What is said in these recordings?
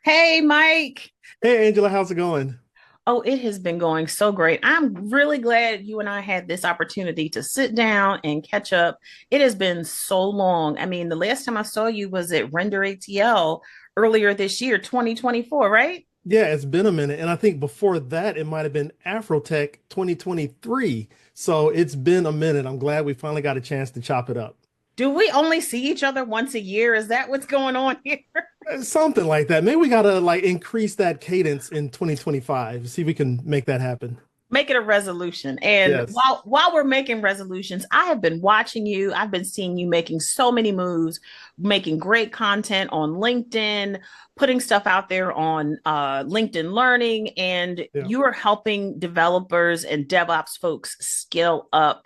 Hey, Mike. Hey Angela, how's it going? Oh, it has been going so great. I'm really glad you and I had this opportunity to sit down and catch up. It has been so long. I mean, the last time I saw you was at Render ATL earlier this year, 2024, right? Yeah, it's been a minute. And I think before that, it might have been Afrotech 2023. So it's been a minute. I'm glad we finally got a chance to chop it up. Do we only see each other once a year? Is that what's going on here? Something like that. Maybe we gotta like increase that cadence in 2025. See if we can make that happen. Make it a resolution. And Yes. while we're making resolutions, I have been watching you. I've been seeing you making so many moves, making great content on LinkedIn, putting stuff out there on LinkedIn Learning, and Yeah. you are helping developers and DevOps folks scale up.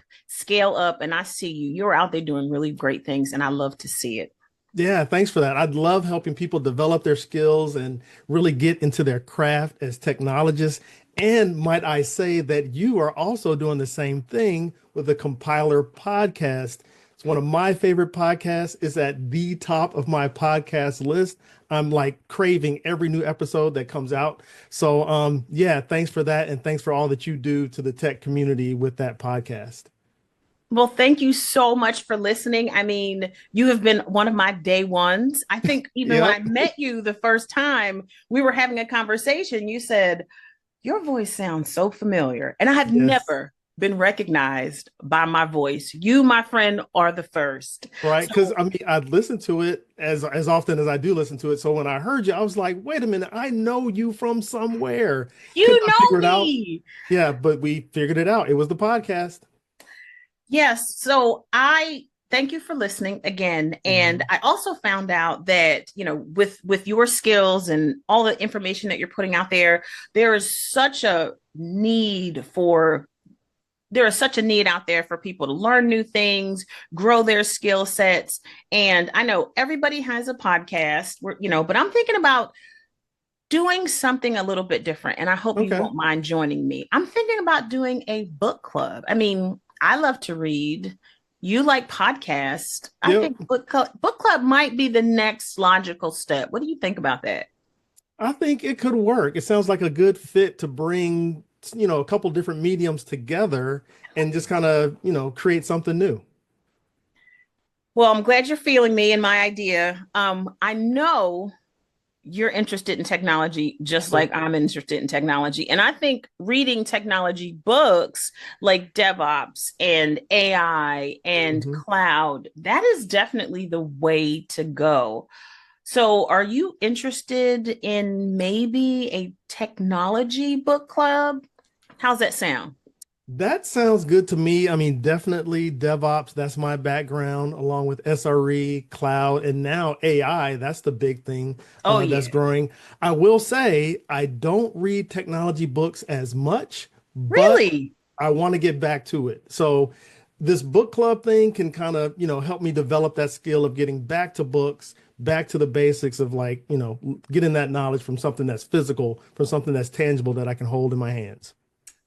And I see you. You're out there doing really great things, and I love to see it. Yeah, thanks for that. I'd love helping people develop their skills and really get into their craft as technologists. And might I say that you are also doing the same thing with the Compiler podcast. It's one of my favorite podcasts. It's at the top of my podcast list. I'm like craving every new episode that comes out. So yeah, thanks for that. And thanks for all that you do to the tech community with that podcast. Well, thank you so much for listening. I mean, you have been one of my day ones. I think even when I Yep. met you the first time, we were having a conversation. You said, your voice sounds so familiar. And I have Yes. never been recognized by my voice. You, my friend, are the first. Right, because So I mean, I listen to it as often as I do listen to it. So when I heard you, I was like, "Wait a minute, I know you from somewhere." Could you not figure know it out. me. Yeah, but we figured it out. It was the podcast. Yes. So I thank you for listening again. And Mhm. I also found out that, with your skills and all the information that you're putting out there, there is such a need for there is such a need out there for people to learn new things, grow their skill sets. And I know everybody has a podcast, but I'm thinking about doing something a little bit different. And I hope you Okay. won't mind joining me. I'm thinking about doing a book club. I mean, I love to read. You like podcasts. I Yep. think book club might be the next logical step. What do you think about that? I think it could work. It sounds like a good fit to bring, a couple different mediums together and just kind of, create something new. Well, I'm glad you're feeling me and my idea. I know you're interested in technology just Yep. like I'm interested in technology. And I think reading technology books like DevOps and AI and Mhm. cloud, that is definitely the way to go. So, are you interested in maybe a technology book club? How's that sound? That sounds good to me. I mean, definitely DevOps, that's my background, along with SRE, cloud, and now AI. That's the big thing Oh, that's yeah. growing. I will say I don't read technology books as much, but Really? I want to get back to it. So this book club thing can kind of, help me develop that skill of getting back to books, back to the basics of like, getting that knowledge from something that's physical, from something that's tangible that I can hold in my hands.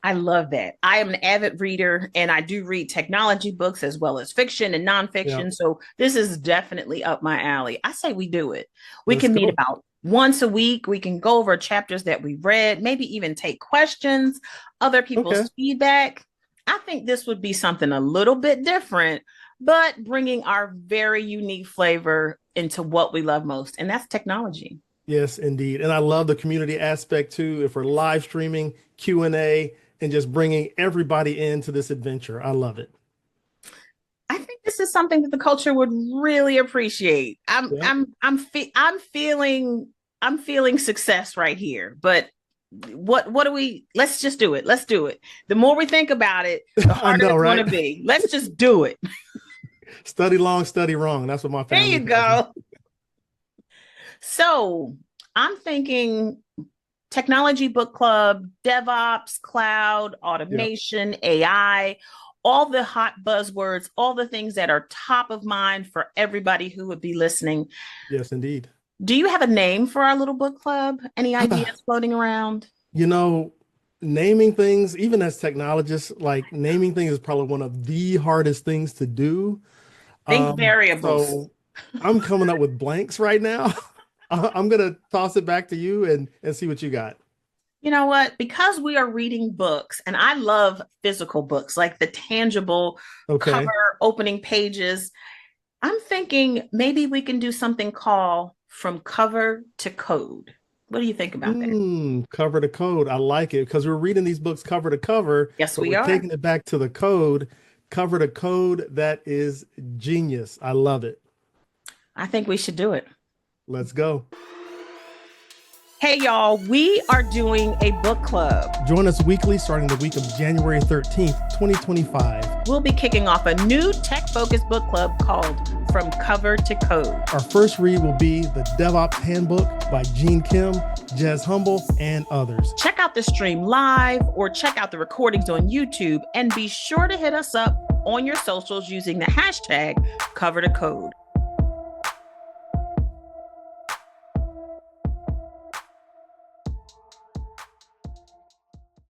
I love that. I am an avid reader and I do read technology books as well as fiction and Yeah, nonfiction. So this is definitely up my alley. I say we do it. We let's can meet go. about once a week. We can go over chapters that we read, maybe even take questions, other Okay. people's feedback. I think this would be something a little bit different, but bringing our very unique flavor into what we love most, and that's technology. Yes, indeed. And I love the community aspect too. If we're live streaming Q&A and just bringing everybody into this adventure. I love it. I think this is something that the culture would really appreciate. Yep. I'm feeling success right here. But what do we let's just do it. Let's do it. The more we think about it, the I harder know, it's going to right? be. Let's just do it. Study long, study wrong. That's what my There family you tells me. go. So, I'm thinking technology book club, DevOps, cloud, Yep. automation, AI, all the hot buzzwords, all the things that are top of mind for everybody who would be listening. Yes, indeed. Do you have a name for our little book club? Any ideas floating around? You know, naming things, even as technologists, like naming things is probably one of the hardest things to do. Think variables. So I'm coming up with blanks right now. I'm gonna toss it back to you and see what you got. You know what? Because we are reading books, and I love physical books, like the tangible Okay. cover opening pages, I'm thinking maybe we can do something called From Cover to Code. What do you think about that? Cover to code. I like it because we're reading these books cover to cover, Yes, but we we're are. taking it back to the code, cover to code. That is genius. I love it. I think we should do it. Let's go. Hey, y'all, we are doing a book club. Join us weekly starting the week of January 13th, 2025. We'll be kicking off a new tech focused book club called From Cover to Code. Our first read will be the DevOps Handbook by Gene Kim, Jez Humble, and others. Check out the stream live or check out the recordings on YouTube, and be sure to hit us up on your socials using the hashtag Cover to Code.